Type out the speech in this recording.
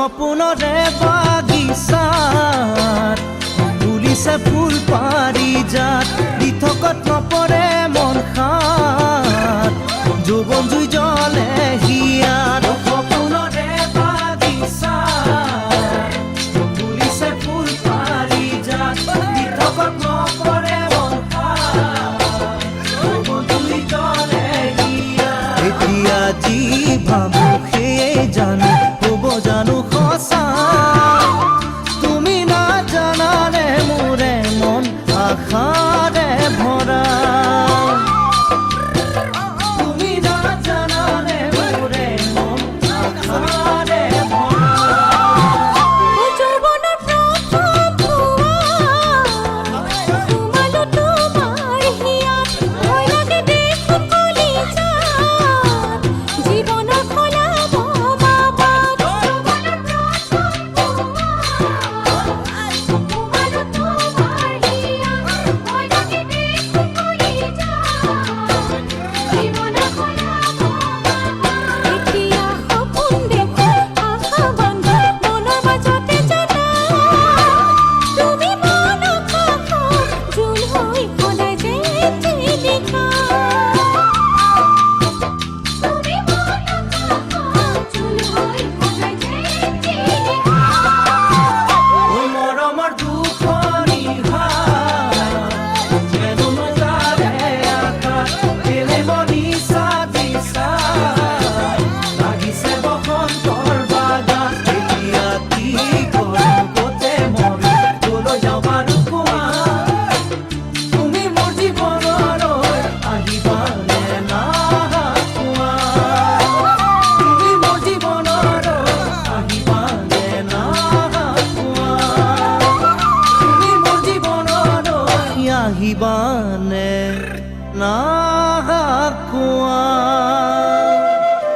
সপোনৰে বাগিচাত ফুলিছে ফুল পাৰিজাত দিঠকত নপৰে মন খাত যৌৱন জুই জ্বলে হিয়াত সপোনৰে বাগিচাত ফুলিছে ফুল পাৰিজাত দিঠকত নপৰে মন খাত যৌৱন জুই জ্বলে হিয়াত এতিয়া যি ভাবো সেয়ে জানো হ'ব জানো সঁচা তুমি নাজানানে মোৰে মন আশাৰে ভৰা তুমি নাজানানে মোৰে মন আশাৰে ভৰা আহিবানে না